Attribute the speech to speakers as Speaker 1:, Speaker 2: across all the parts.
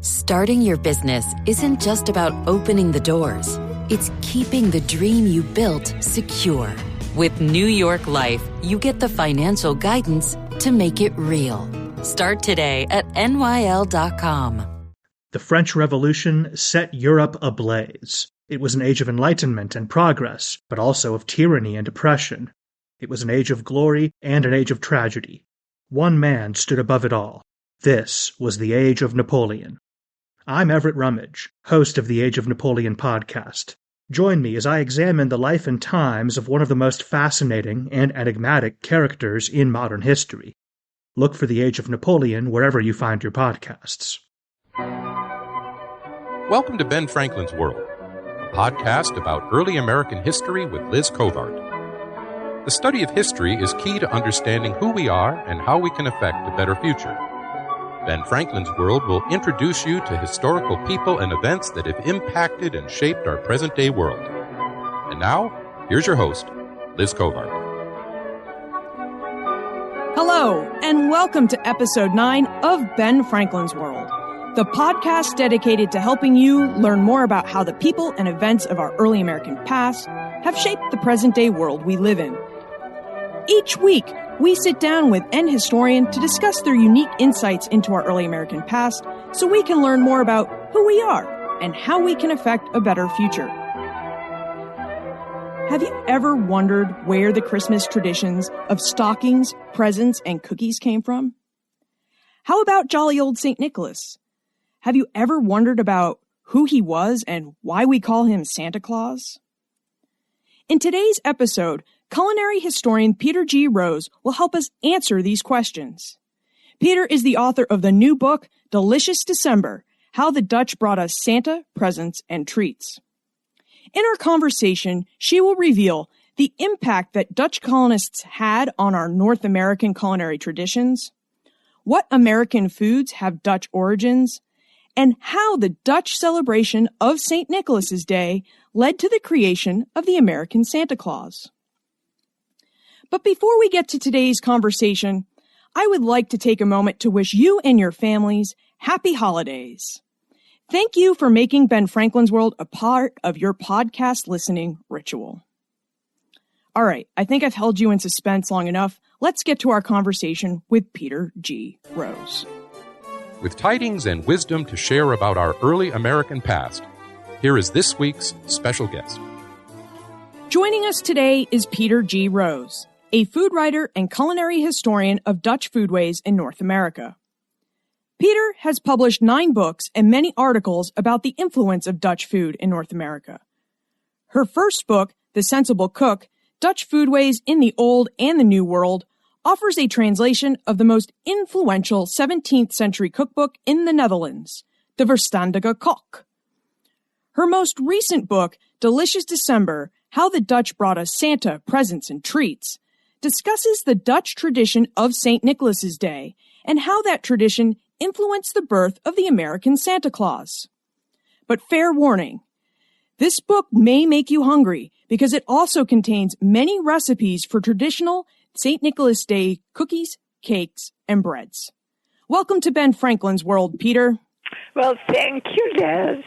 Speaker 1: Starting your business isn't just about opening the doors. It's keeping the dream you built secure. With New York Life, you get the financial guidance to make it real. Start today at nyl.com.
Speaker 2: The French Revolution set Europe ablaze. It was an age of enlightenment and progress, but also of tyranny and oppression. It was an age of glory and an age of tragedy. One man stood above it all. This was the Age of Napoleon. I'm Everett Rummage, host of the Age of Napoleon podcast. Join me as I examine the life and times of one of the most fascinating and enigmatic characters in modern history. Look for the Age of Napoleon wherever you find your podcasts.
Speaker 3: Welcome to Ben Franklin's World, a podcast about early American history with Liz Covart. The study of history is key to understanding who we are and how we can affect a better future. Ben Franklin's World will introduce you to historical people and events that have impacted and shaped our present-day world. And now, here's your host, Liz Covart.
Speaker 4: Hello, and welcome to Episode 9 of Ben Franklin's World, the podcast dedicated to helping you learn more about how the people and events of our early American past have shaped the present-day world we live in. Each week, we sit down with an historian to discuss their unique insights into our early American past so we can learn more about who we are and how we can affect a better future. Have you ever wondered where the Christmas traditions of stockings, presents, and cookies came from? How about jolly old St. Nicholas? Have you ever wondered about who he was and why we call him Santa Claus? In today's episode, culinary historian Peter G. Rose will help us answer these questions. Peter is the author of the new book, Delicious December: How the Dutch Brought Us Santa, Presents, and Treats. In our conversation, she will reveal the impact that Dutch colonists had on our North American culinary traditions, what American foods have Dutch origins, and how the Dutch celebration of St. Nicholas's Day led to the creation of the American Santa Claus. But before we get to today's conversation, I would like to take a moment to wish you and your families happy holidays. Thank you for making Ben Franklin's World a part of your podcast listening ritual. All right, I think I've held you in suspense long enough. Let's get to our conversation with Peter G. Rose.
Speaker 3: With tidings and wisdom to share about our early American past, here is this week's special guest.
Speaker 4: Joining us today is Peter G. Rose, a food writer and culinary historian of Dutch foodways in North America. Peter has published 9 books and many articles about the influence of Dutch food in North America. Her first book, The Sensible Cook: Dutch Foodways in the Old and the New World, offers a translation of the most influential 17th century cookbook in the Netherlands, the Verstandige Kok. Her most recent book, Delicious December: How the Dutch Brought Us Santa, Presents, and Treats, discusses the Dutch tradition of St. Nicholas's Day and how that tradition influenced the birth of the American Santa Claus. But fair warning, this book may make you hungry because it also contains many recipes for traditional St. Nicholas Day cookies, cakes, and breads. Welcome to Ben Franklin's World, Peter.
Speaker 5: Well, thank you, Liz.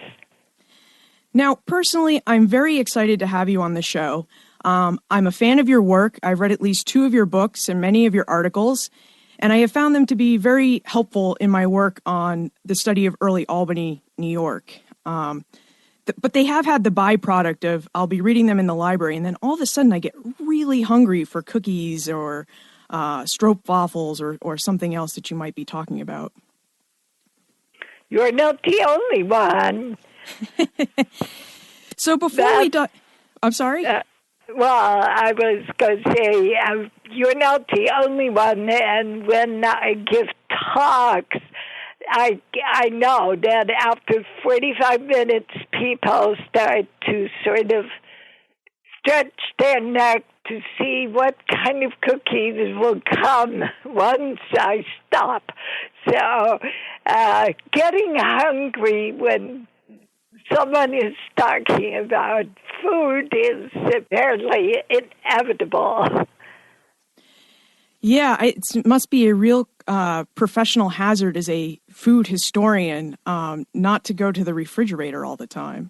Speaker 4: Now, personally, I'm very excited to have you on the show. I'm a fan of your work. I've read at least 2 of your books and many of your articles, and I have found them to be very helpful in my work on the study of early Albany, New York. But they have had the byproduct of I'll be reading them in the library, and then all of a sudden I get really hungry for cookies or stroopwafels or something else that you might be talking about.
Speaker 5: You're not the only one.
Speaker 4: So before I'm sorry?
Speaker 5: Well, I was going to say, you're not the only one, and when I give talks, I know that after 45 minutes, people start to sort of stretch their neck to see what kind of cookies will come once I stop. So getting hungry when someone is talking about food is apparently inevitable.
Speaker 4: Yeah, it must be a real professional hazard as a food historian not to go to the refrigerator all the time.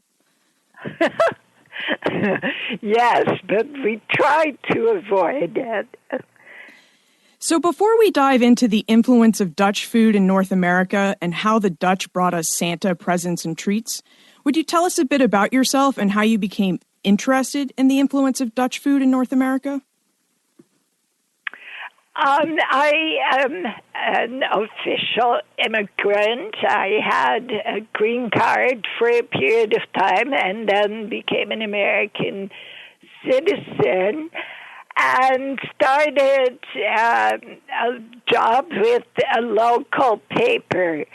Speaker 5: Yes, but we try to avoid it.
Speaker 4: So before we dive into the influence of Dutch food in North America and how the Dutch brought us Santa presents and treats, would you tell us a bit about yourself and how you became interested in the influence of Dutch food in North America?
Speaker 5: I am an official immigrant. I had a green card for a period of time and then became an American citizen and started a job with a local paper,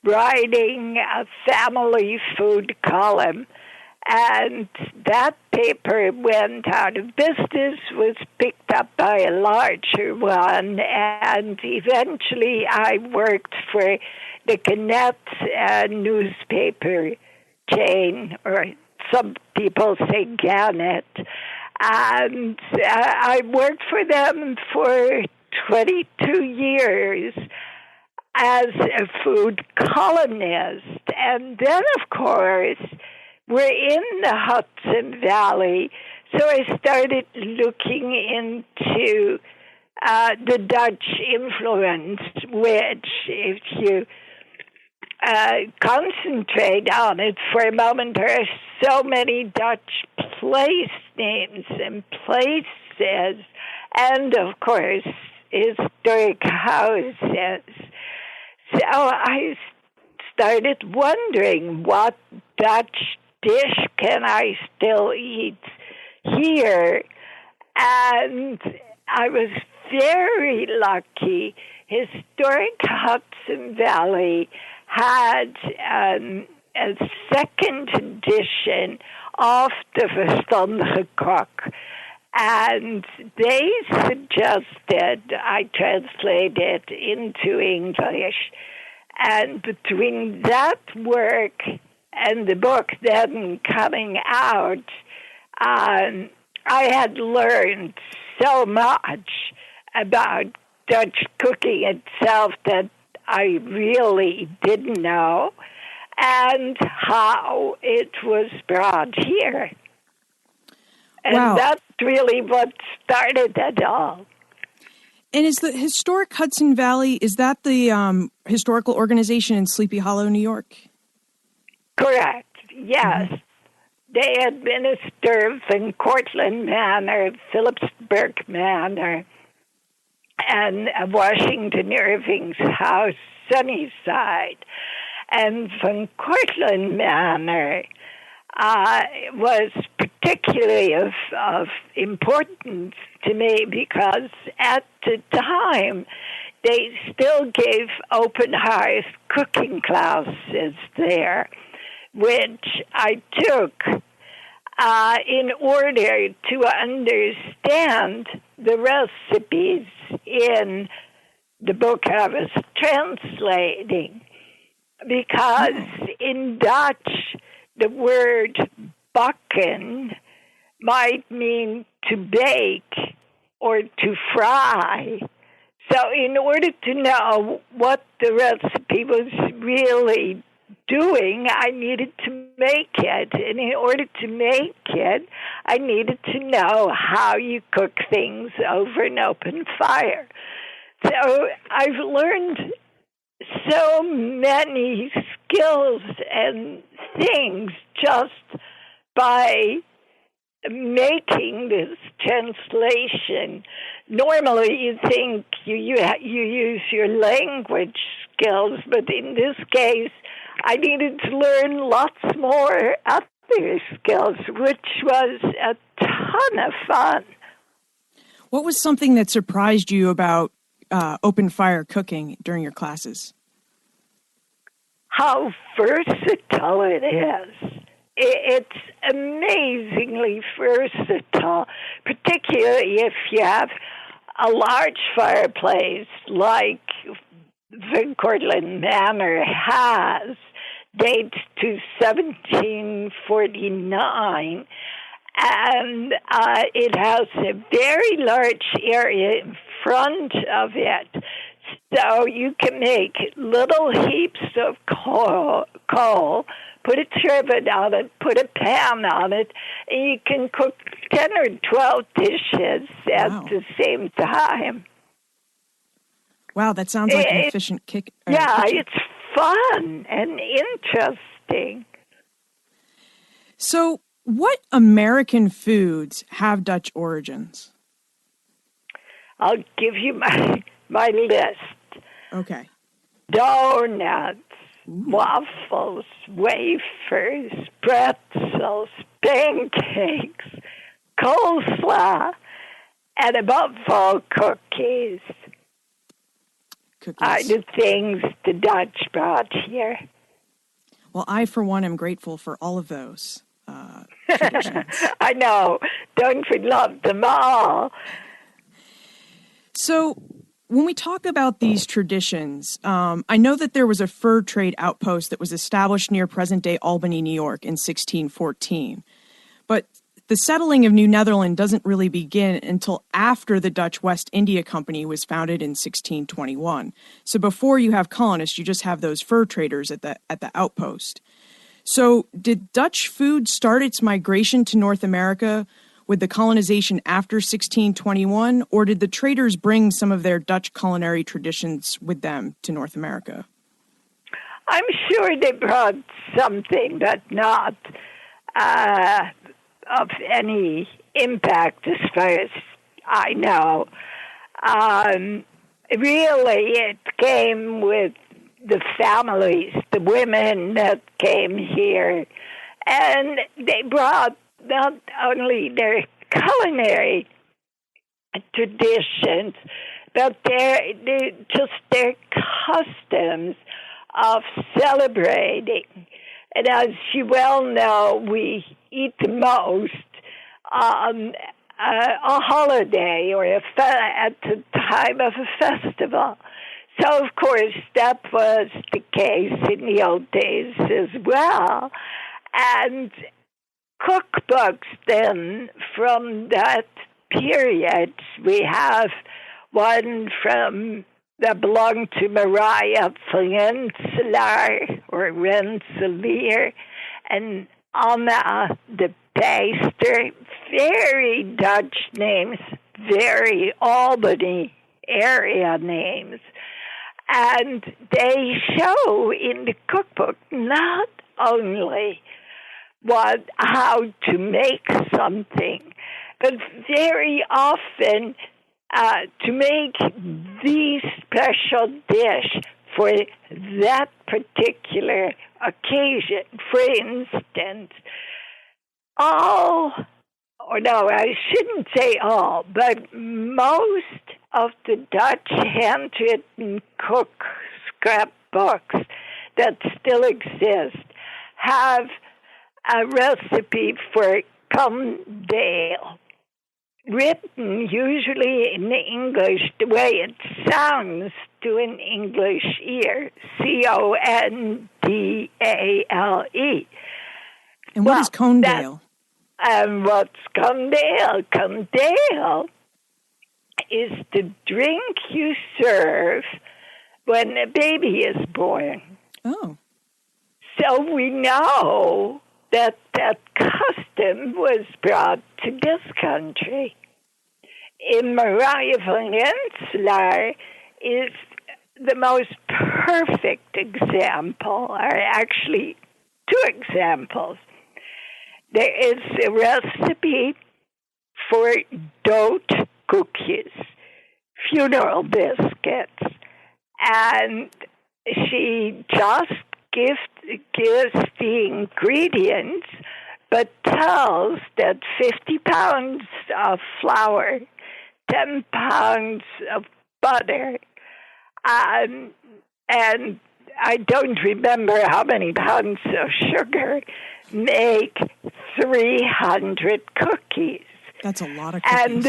Speaker 5: writing a family food column. And that paper went out of business, was picked up by a larger one, and eventually I worked for the Gannett newspaper chain, or some people say Gannett. And I worked for them for 22 years as a food columnist. And then, of course, we're in the Hudson Valley, so I started looking into the Dutch influence, which, if you concentrate on it for a moment, there are so many Dutch place names and places, and, of course, historic houses. So I started wondering, what Dutch dish can I still eat here? And I was very lucky. Historic Hudson Valley had a second edition of the Verstandige Kok. And they suggested I translate it into English. And between that work and the book then coming out, I had learned so much about Dutch cooking itself that I really didn't know, and how it was brought here. And
Speaker 4: Wow.
Speaker 5: That's really what started it all.
Speaker 4: And is the Historic Hudson Valley, is that the historical organization in Sleepy Hollow, New York?
Speaker 5: Correct, yes. Mm-hmm. They administer Van Cortlandt Manor, Phillipsburg Manor, and Washington Irving's house, Sunnyside. And Van Cortlandt Manor was particularly of importance to me because at the time they still gave open hearth cooking classes there, which I took in order to understand the recipes in the book I was translating. Because in Dutch, the word bakken might mean to bake or to fry. So in order to know what the recipe was really doing, I needed to make it. And in order to make it, I needed to know how you cook things over an open fire. So I've learned so many skills and things just by making this translation. Normally you think you use your language skills, but in this case I needed to learn lots more other skills, which was a ton of fun.
Speaker 4: What was something that surprised you about open fire cooking during your classes?
Speaker 5: How versatile it is. It's amazingly versatile, particularly if you have a large fireplace like Van Cortlandt Manor has, dates to 1749, and it has a very large area in front of it. So you can make little heaps of coal, put a trivet on it, put a pan on it, and you can cook 10 or 12 dishes at the same time.
Speaker 4: Wow, that sounds like an efficient kitchen.
Speaker 5: It's fun and interesting.
Speaker 4: So, what American foods have Dutch origins?
Speaker 5: I'll give you my list.
Speaker 4: Okay.
Speaker 5: Donuts, waffles, wafers, pretzels, pancakes, coleslaw, and above all, cookies. Are the things the Dutch brought here.
Speaker 4: Well, I, for one, am grateful for all of those traditions.
Speaker 5: I know. Don't we love them all?
Speaker 4: So, when we talk about these traditions, I know that there was a fur trade outpost that was established near present-day Albany, New York in 1614. But the settling of New Netherland doesn't really begin until after the Dutch West India Company was founded in 1621. So before you have colonists, you just have those fur traders at the outpost. So did Dutch food start its migration to North America with the colonization after 1621, or did the traders bring some of their Dutch culinary traditions with them to North America?
Speaker 5: I'm sure they brought something, but not of any impact as far as I know. Really, it came with the families, the women that came here, and they brought not only their culinary traditions, but their customs of celebrating. And as you well know, we eat the most on a holiday or at the time of a festival. So, of course, that was the case in the old days as well. And cookbooks then from that period, we have one that belonged to Maria Flenselaar or Rensselaer, and Anna de Peister, very Dutch names, very Albany area names. And they show in the cookbook not only how to make something, but very often to make the special dish for that particular occasion. For instance, I shouldn't say all, but most of the Dutch handwritten cook scrapbooks that still exist have a recipe for Condale, written usually in English the way it sounds to an English ear, Condale.
Speaker 4: And what is Condale?
Speaker 5: And what's Condale? Condale is the drink you serve when a baby is born.
Speaker 4: Oh.
Speaker 5: So we know that custom was brought to this country. In Maria Flenselaar is the most perfect example, or actually two examples. There is a recipe for dood cookies, funeral biscuits, and she just gives the ingredients, but tells that 50 pounds of flour, 10 pounds of butter, and I don't remember how many pounds of sugar make 300 cookies.
Speaker 4: That's a lot of cookies.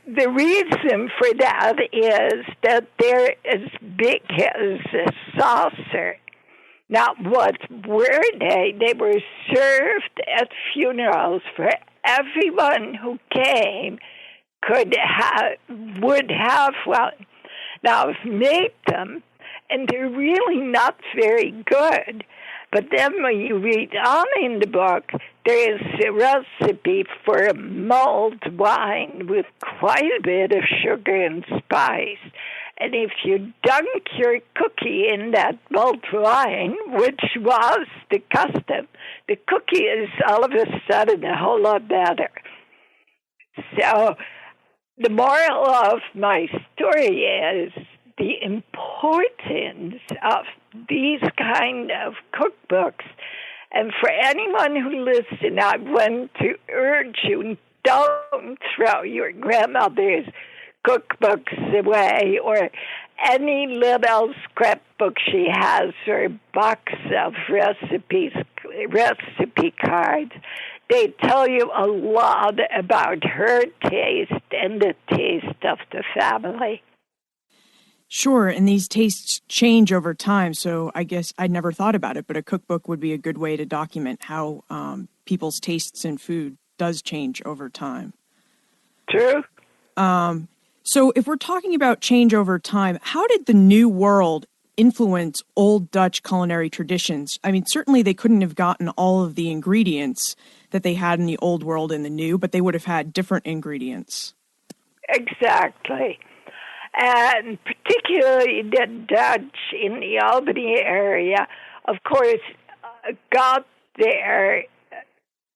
Speaker 5: And the reason for that is that they're as big as a saucer. Now, what were they? They were served at funerals for everyone who came would have one. Now, I've made them, and they're really not very good. But then when you read on in the book, there is a recipe for a mulled wine with quite a bit of sugar and spice. And if you dunk your cookie in that mulled wine, which was the custom, the cookie is all of a sudden a whole lot better. So the moral of my story is the importance of these kind of cookbooks. And for anyone who listens, I want to urge you, don't throw your grandmother's cookbooks away or any little scrapbook she has or box of recipe cards. They tell you a lot about her taste and the taste of the family.
Speaker 4: Sure, and these tastes change over time, so I guess I'd never thought about it, but a cookbook would be a good way to document how people's tastes in food does change over time.
Speaker 5: True.
Speaker 4: So if we're talking about change over time, how did the New World influence Old Dutch culinary traditions? I mean, certainly they couldn't have gotten all of the ingredients that they had in the Old World in the New, but they would have had different ingredients.
Speaker 5: Exactly. And particularly the Dutch in the Albany area, of course, got their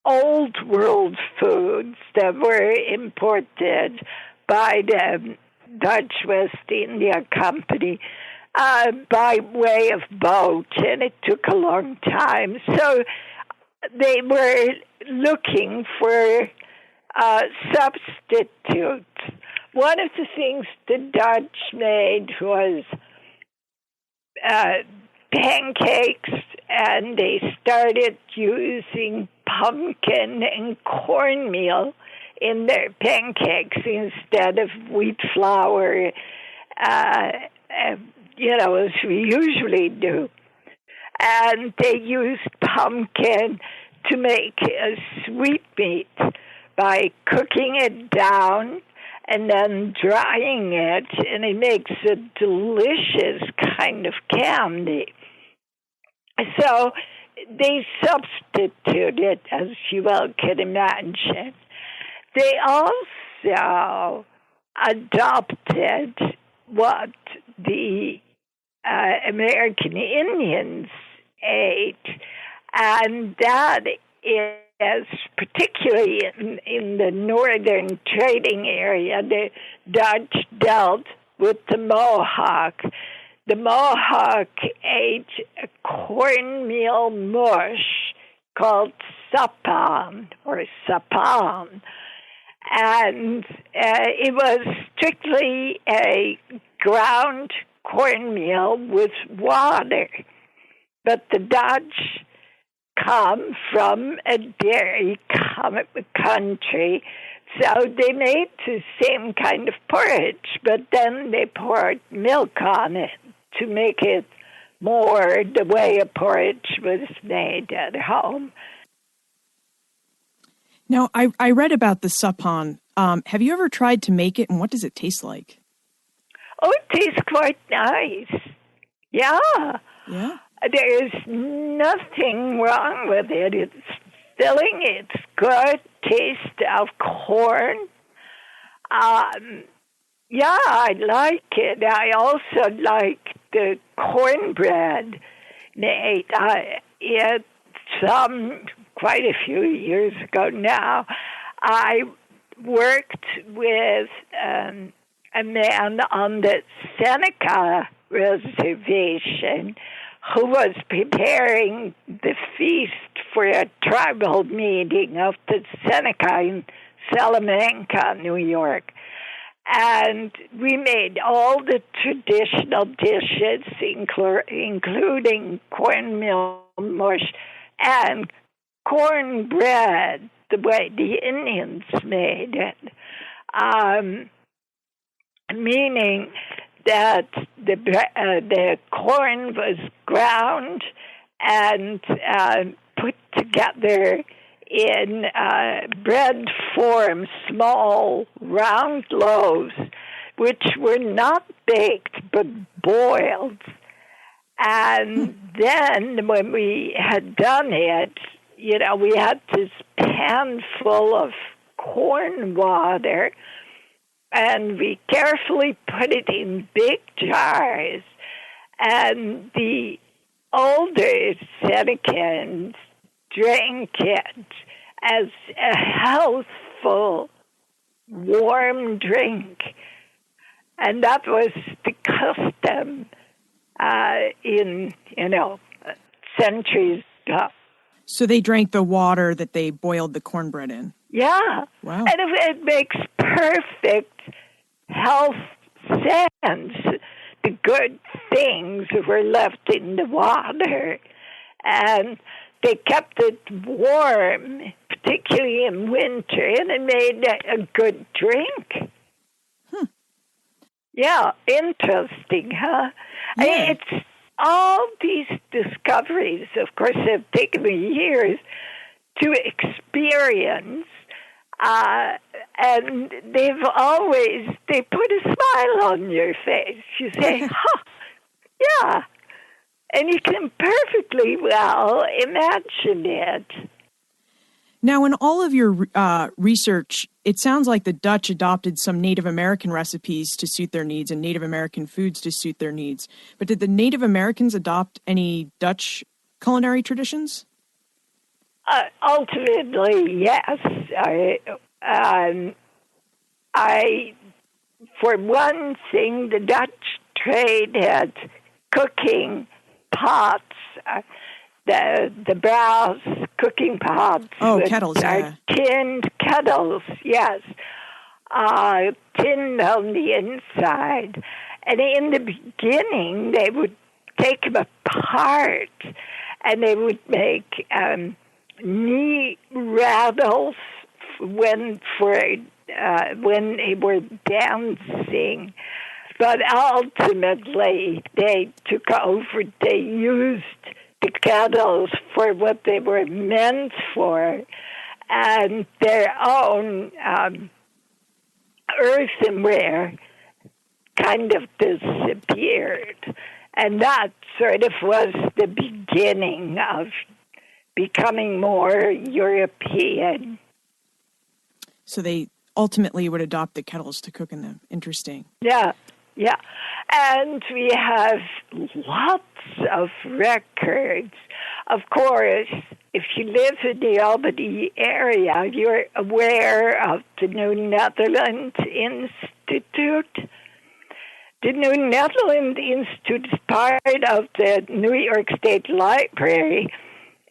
Speaker 5: Old World foods that were imported by the Dutch West India Company by way of boat, and it took a long time. So they were looking for substitutes. One of the things the Dutch made was pancakes, and they started using pumpkin and cornmeal in their pancakes instead of wheat flour, as we usually do. And they used pumpkin to make a sweetmeat by cooking it down and then drying it, and it makes a delicious kind of candy. So they substituted, as you well can imagine. They also adopted what the American Indians ate, and that is particularly in the northern trading area. The Dutch dealt with the Mohawk. The Mohawk ate a cornmeal mush called sapan, and it was strictly a ground cornmeal with water. But the Dutch come from a dairy country, so they made the same kind of porridge, but then they poured milk on it to make it more the way a porridge was made at home.
Speaker 4: Now, I read about the sapan. Have you ever tried to make it, and what does it taste like?
Speaker 5: Oh, it tastes quite nice. Yeah.
Speaker 4: Yeah?
Speaker 5: There is nothing wrong with it. It's filling. It's good taste of corn. Yeah, I like it. I also like the cornbread made. I ate some quite a few years ago now. I worked with a man on the Seneca Reservation who was preparing the feast for a tribal meeting of the Seneca in Salamanca, New York. And we made all the traditional dishes, including cornmeal mush and cornbread, the way the Indians made it. Meaning that the corn was ground and put together in bread form, small round loaves, which were not baked but boiled. And then when we had done it, we had this pan full of corn water, and we carefully put it in big jars. And the older Senecans drank it as a healthful, warm drink. And that was the custom in, centuries ago.
Speaker 4: So they drank the water that they boiled the cornbread in?
Speaker 5: Yeah.
Speaker 4: Wow.
Speaker 5: And it makes perfect health sense. The good things were left in the water. And they kept it warm, particularly in winter, and it made a good drink. Yeah, interesting, huh?
Speaker 4: Yeah.
Speaker 5: It's all these discoveries, of course, have taken me years to experience, and they put a smile on your face. You say, yeah, and you can perfectly well imagine it.
Speaker 4: Now, in all of your research, it sounds like the Dutch adopted some Native American recipes to suit their needs and Native American foods to suit their needs. But did the Native Americans adopt any Dutch culinary traditions?
Speaker 5: Ultimately, yes. For one thing, the Dutch traded cooking pots, the brass cooking pots.
Speaker 4: Oh, kettles, yeah.
Speaker 5: Tinned kettles, yes. Tinned on the inside. And in the beginning, they would take them apart, and they would make knee rattles when they were dancing. But ultimately, they took over. They used the kettles for what they were meant for, and their own earthenware kind of disappeared. And that sort of was the beginning of becoming more European.
Speaker 4: So they ultimately would adopt the kettles to cook in them. Interesting.
Speaker 5: Yeah. And we have lots of records. Of course, if you live in the Albany area, you're aware of the New Netherlands Institute. The New Netherlands Institute is part of the New York State Library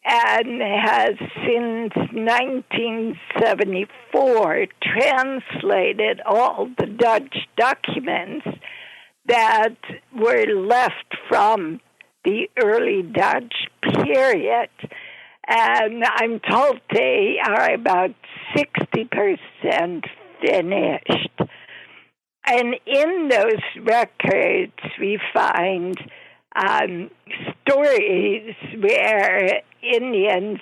Speaker 5: and has since 1974 translated all the Dutch documents that were left from the early Dutch period. And I'm told they are about 60% finished. And in those records, we find stories where Indians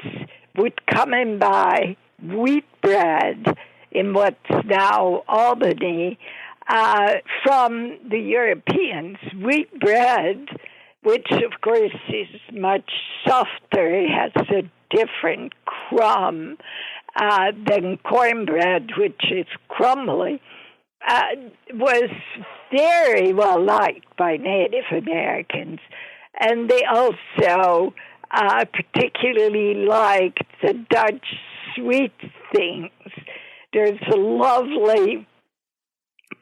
Speaker 5: would come and buy wheat bread in what's now Albany from the Europeans. Wheat bread, which of course is much softer, has a different crumb than cornbread, which is crumbly, was very well liked by Native Americans. And they also particularly liked the Dutch sweet things. There's a lovely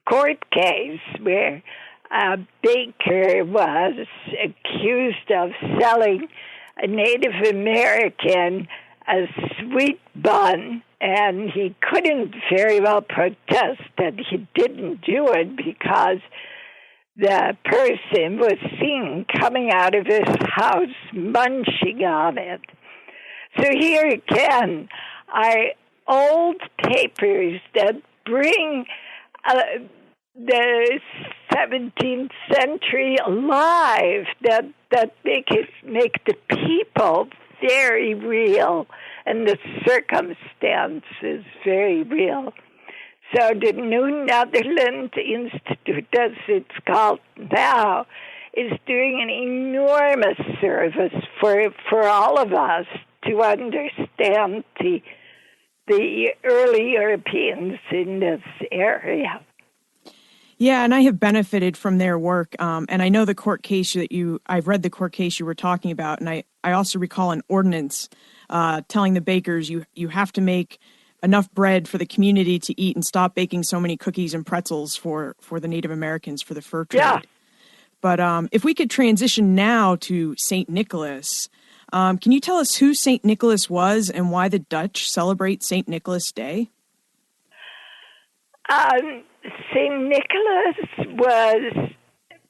Speaker 5: court case where a baker was accused of selling a Native American a sweet bun, and he couldn't very well protest that he didn't do it because the person was seen coming out of his house munching on it. So here again are old papers that bring the 17th century alive, that make the people very real and the circumstance is very real. So the New Netherlands Institute, as it's called now, is doing an enormous service for all of us to understand the early Europeans in this area.
Speaker 4: Yeah, and I have benefited from their work. And I know the court case I've read the court case you were talking about. And I also recall an ordinance telling the bakers you have to make enough bread for the community to eat and stop baking so many cookies and pretzels for the Native Americans for the fur trade.
Speaker 5: Yeah.
Speaker 4: But if we could transition now to St. Nicholas, can you tell us who St. Nicholas was and why the Dutch celebrate St. Nicholas Day?
Speaker 5: St. Nicholas was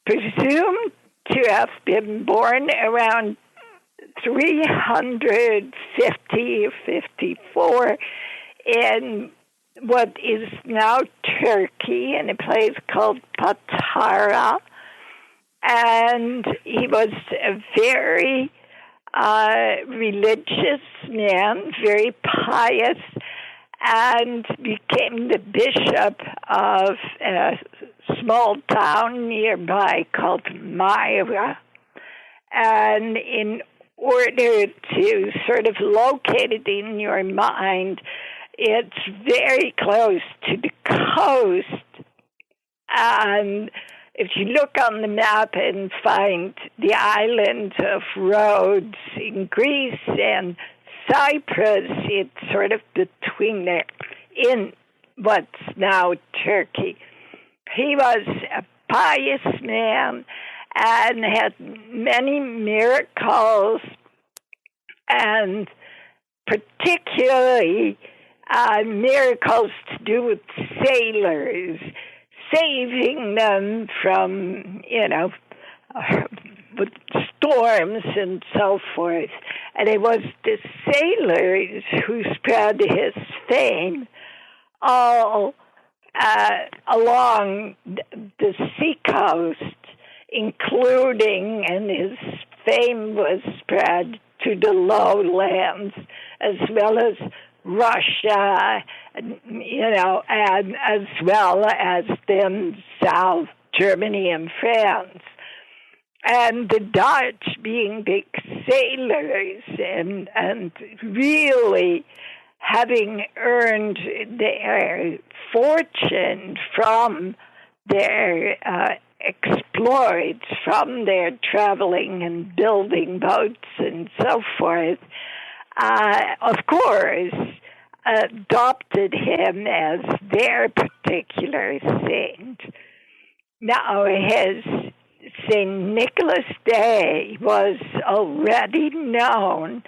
Speaker 5: presumed to have been born around 350 or 54 in what is now Turkey, in a place called Patara. And he was a very religious man, very pious, and became the bishop of a small town nearby called Myra. And in order to sort of locate it in your mind, it's very close to the coast. And if you look on the map and find the island of Rhodes in Greece and Cyprus, it's sort of between there in what's now Turkey. He was a pious man and had many miracles, and particularly miracles to do with sailors, saving them from, with storms and so forth. And it was the sailors who spread his fame all along the seacoast, including, and his fame was spread to the lowlands as well as Russia, and as well as then South Germany and France. And the Dutch, being big sailors and really having earned their fortune from their exploits, from their traveling and building boats and so forth, of course, adopted him as their particular saint. Now, his St. Nicholas Day was already known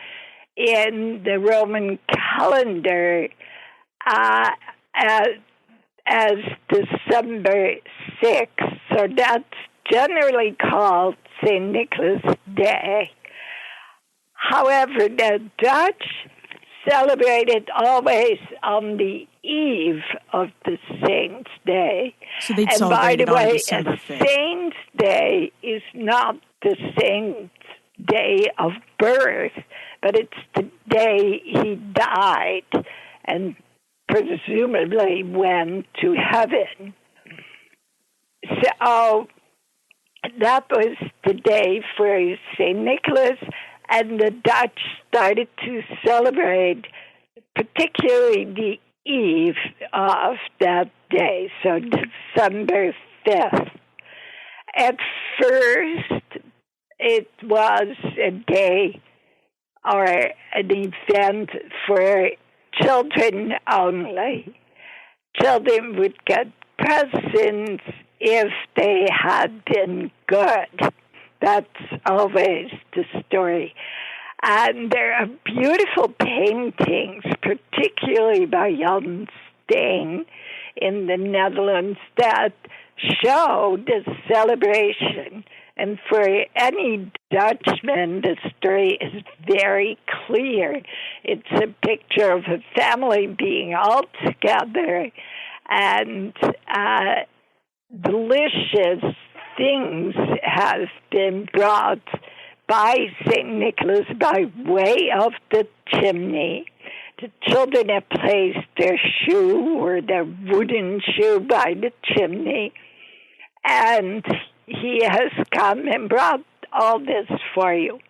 Speaker 5: in the Roman calendar as December 6th, so that's generally called St. Nicholas Day. However, the Dutch celebrated always on the eve of the Saint's Day.
Speaker 4: So they'd
Speaker 5: and by
Speaker 4: celebrate
Speaker 5: the way,
Speaker 4: December 5th.
Speaker 5: A Saint's Day is not the Saint's day of birth, but it's the day he died and presumably went to heaven. So that was the day for St. Nicholas, and the Dutch started to celebrate particularly the eve of that day, so December 5th. At first, it was a day or an event for children only. Children would get presents if they had been good. That's always the story. And there are beautiful paintings, particularly by Jan Steen in the Netherlands, that show the celebration. And for any Dutchman, the story is very clear. It's a picture of a family being all together, and delicious things have been brought by St. Nicholas by way of the chimney. The children have placed their shoe or their wooden shoe by the chimney, and he has come and brought all this for you.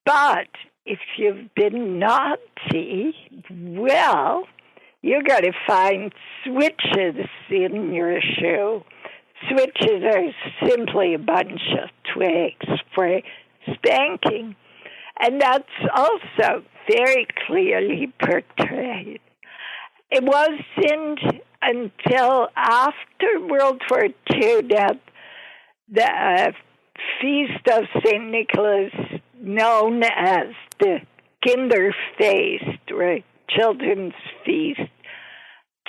Speaker 5: But if you've been naughty, well, you're going to find switches in your shoe. Switches are simply a bunch of twigs for spanking. And that's also very clearly portrayed. It wasn't until after World War II that the Feast of St. Nicholas, known as the Kinderfeest, or Children's Feast,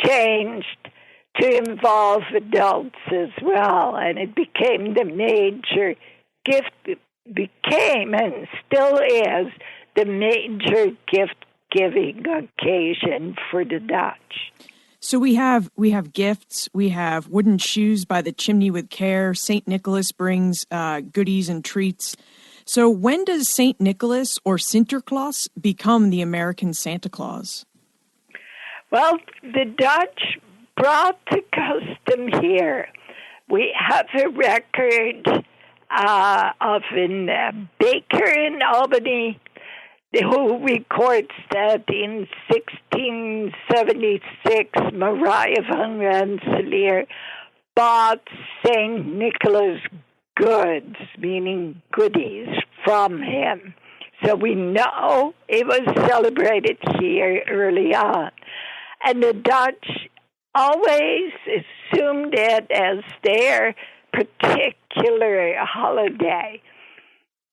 Speaker 5: changed to involve adults as well, and it became the major gift, became and still is the major gift-giving occasion for the Dutch.
Speaker 4: So we have gifts, we have wooden shoes by the chimney with care. St. Nicholas brings goodies and treats. So when does St. Nicholas or Sinterklaas become the American Santa Claus?
Speaker 5: Well, the Dutch brought the custom here. We have a record of a baker in Albany who records that in 1676, Maria van Rensselaer bought St. Nicholas goods, meaning goodies, from him. So we know it was celebrated here early on. And the Dutch always assumed it as their particular holiday.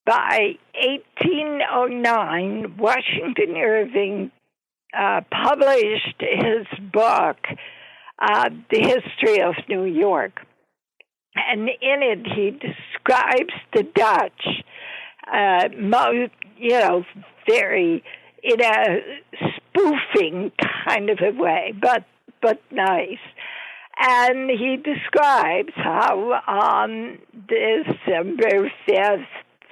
Speaker 5: By 1809, Washington Irving published his book, The History of New York. And in it, he describes the Dutch, very in a spoofing kind of a way, but nice. And he describes how on December 5th,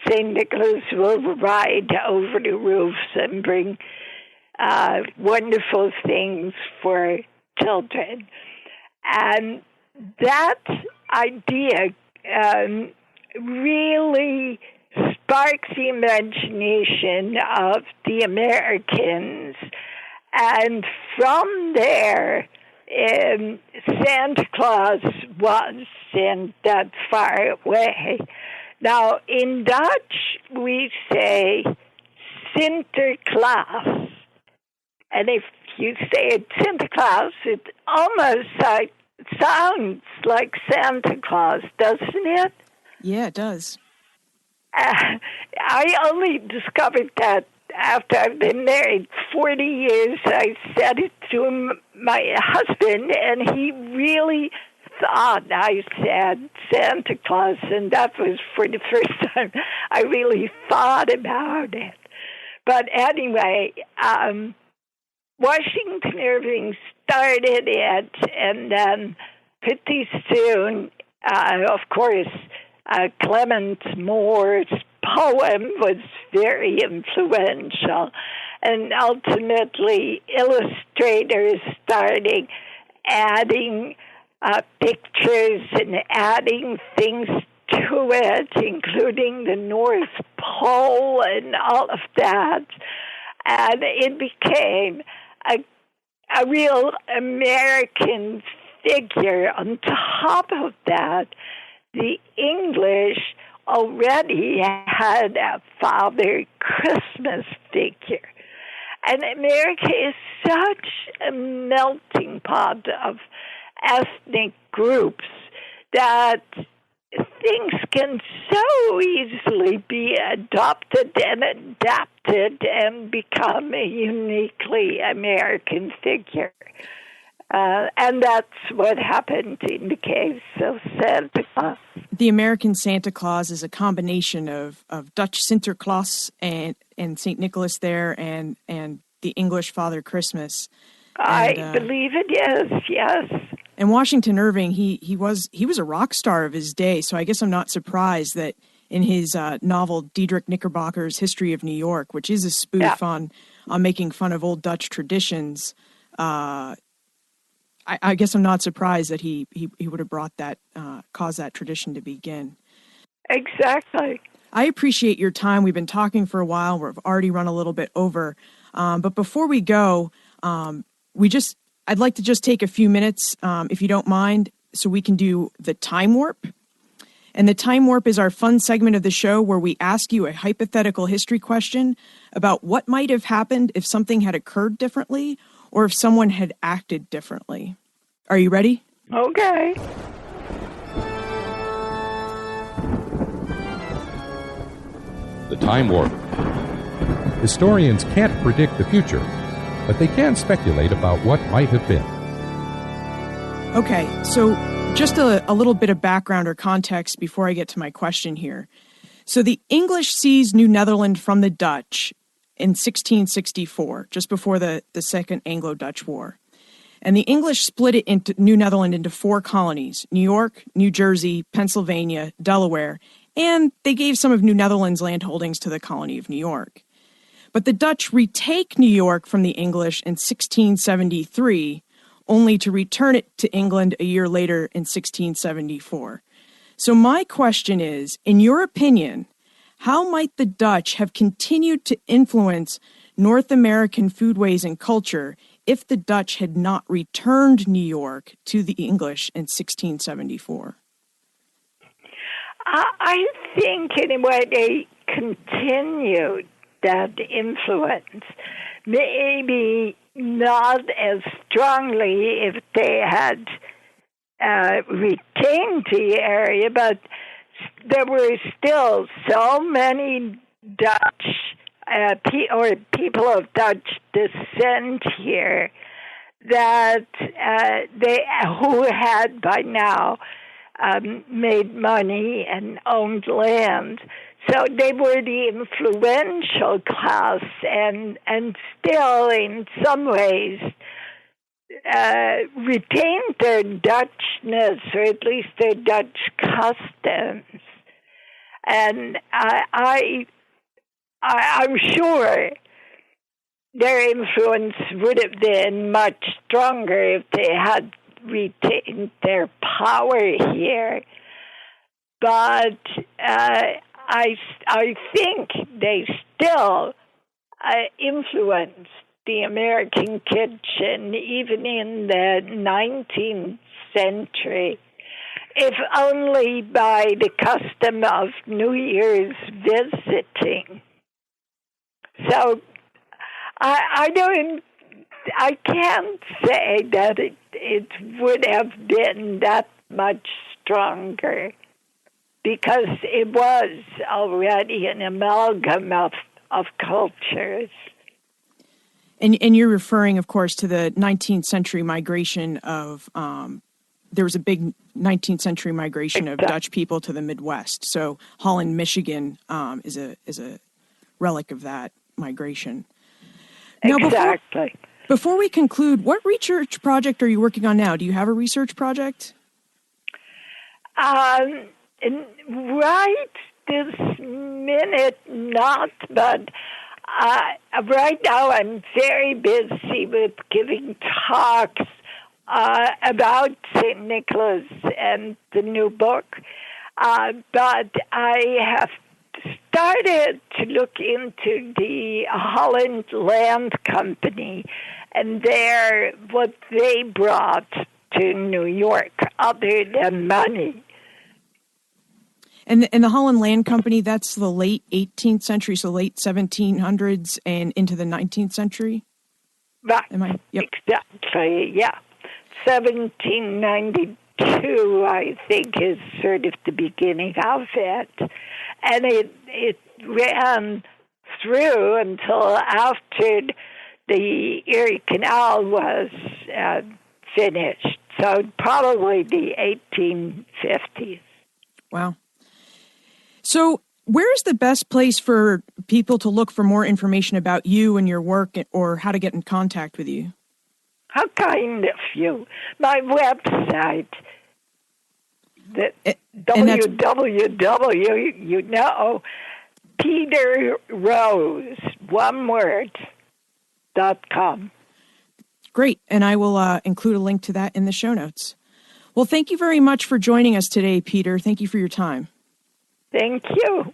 Speaker 5: St. Nicholas will ride over the roofs and bring wonderful things for children. And that idea really sparks the imagination of the Americans. And from there, Santa Claus wasn't that far away. Now, in Dutch, we say Sinterklaas. And if you say it Sinterklaas, it almost sounds like Santa Claus, doesn't it?
Speaker 4: Yeah, it does.
Speaker 5: I only discovered that after I've been married 40 years. I said it to my husband, and he really thought I said Santa Claus, and that was for the first time I really thought about it. But anyway, Washington Irving started it, and then pretty soon, of course, Clement Moore's poem was very influential, and ultimately illustrators started adding pictures and adding things to it, including the North Pole and all of that. And it became a real American figure. On top of that, the English already had a Father Christmas figure. And America is such a melting pot of ethnic groups that things can so easily be adopted and adapted and become a uniquely American figure. And that's what happened in the case of Santa Claus.
Speaker 4: The American Santa Claus is a combination of Dutch Sinterklaas and St. Nicholas there and the English Father Christmas.
Speaker 5: I believe it is, yes.
Speaker 4: And Washington Irving, he was a rock star of his day, so I guess I'm not surprised that in his novel Diedrich Knickerbocker's History of New York, which is a spoof on making fun of old Dutch traditions, I guess I'm not surprised that he would have brought that, caused that tradition to begin.
Speaker 5: Exactly.
Speaker 4: I appreciate your time. We've been talking for a while. We've already run a little bit over. But before we go, I'd like to just take a few minutes, if you don't mind, so we can do the time warp. And the time warp is our fun segment of the show where we ask you a hypothetical history question about what might have happened if something had occurred differently or if someone had acted differently. Are you ready?
Speaker 5: Okay.
Speaker 3: The time warp. Historians can't predict the future, but they can speculate about what might have been.
Speaker 4: Okay, so just a little bit of background or context before I get to my question here. So the English seized New Netherland from the Dutch in 1664, just before the Second Anglo-Dutch War. And the English split it into New Netherland into 4 colonies: New York, New Jersey, Pennsylvania, Delaware, and they gave some of New Netherland's land holdings to the colony of New York. But the Dutch retake New York from the English in 1673, only to return it to England a year later in 1674. So my question is, in your opinion, how might the Dutch have continued to influence North American foodways and culture if the Dutch had not returned New York to the English in 1674?
Speaker 5: I think, in a way, they continued that influence. Maybe not as strongly if they had retained the area, but there were still so many Dutch or people of Dutch descent here that who had by now made money and owned land. So they were the influential class and still in some ways retained their Dutchness, or at least their Dutch customs. And I'm sure their influence would have been much stronger if they had retained their power here. But I think they still influenced the American kitchen even in the 19th century, if only by the custom of New Year's visiting. So I can't say that it would have been that much stronger, because it was already an amalgam of cultures.
Speaker 4: And you're referring, of course, to the 19th century migration of, there was a big 19th century migration of Dutch people to the Midwest. So Holland, Michigan is a relic of that migration. Now,
Speaker 5: exactly.
Speaker 4: Before we conclude, what research project are you working on now? Do you have a research project?
Speaker 5: Right this minute, not, but right now I'm very busy with giving talks about St. Nicholas and the new book. But I have started to look into the Holland Land Company and what they brought to New York other than money.
Speaker 4: And the Holland Land Company, that's the late 18th century, so late 1700s and into the 19th century?
Speaker 5: Right.
Speaker 4: Yep.
Speaker 5: Exactly, yeah. 1792, I think, is sort of the beginning of it. And it ran through until after the Erie Canal was finished. So probably the 1850s.
Speaker 4: Wow. So where's the best place for people to look for more information about you and your work, or how to get in contact with you?
Speaker 5: How kind of you. My website, www, Peter Rose, one word, BenFranklensWorld.com.
Speaker 4: Great, and I will include a link to that in the show notes. Well, thank you very much for joining us today, Peter. Thank you for your time.
Speaker 5: Thank you.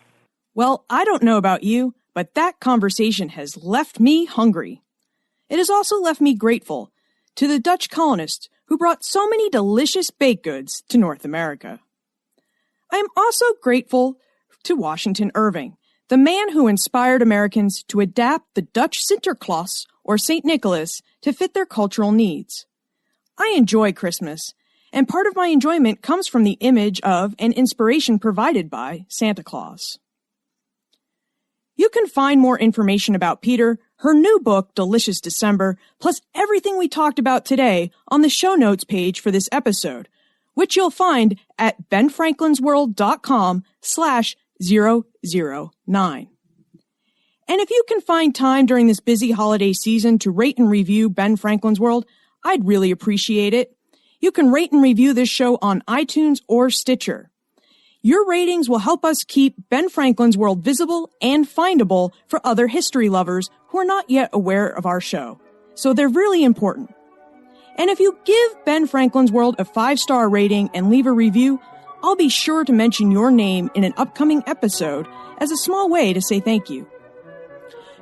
Speaker 4: Well, I don't know about you, but that conversation has left me hungry. It has also left me grateful to the Dutch colonists who brought so many delicious baked goods to North America. I am also grateful to Washington Irving, the man who inspired Americans to adapt the Dutch Sinterklaas, or St. Nicholas, to fit their cultural needs. I enjoy Christmas, and part of my enjoyment comes from the image of and inspiration provided by Santa Claus. You can find more information about Peter, her new book, Delicious December, plus everything we talked about today on the show notes page for this episode, which you'll find at benfranklensworld.com/009. And if you can find time during this busy holiday season to rate and review Ben Franklin's World, I'd really appreciate it. You can rate and review this show on iTunes or Stitcher. Your ratings will help us keep Ben Franklin's World visible and findable for other history lovers who are not yet aware of our show. So they're really important. And if you give Ben Franklin's World a 5-star rating and leave a review, I'll be sure to mention your name in an upcoming episode as a small way to say thank you.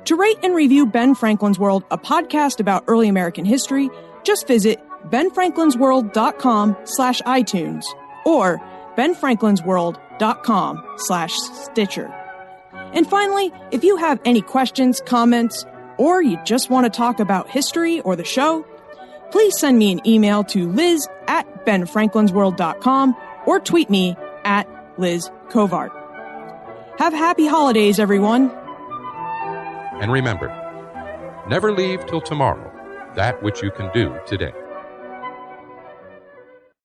Speaker 4: To rate and review Ben Franklin's World, a podcast about early American history, just visit benfranklensworld.com/iTunes or benfranklensworld.com/Stitcher. And finally, if you have any questions, comments, or you just want to talk about history or the show, please send me an email to liz@benfranklensworld.com or tweet me at Liz Covart. Have happy holidays, everyone.
Speaker 3: And remember, never leave till tomorrow that which you can do today.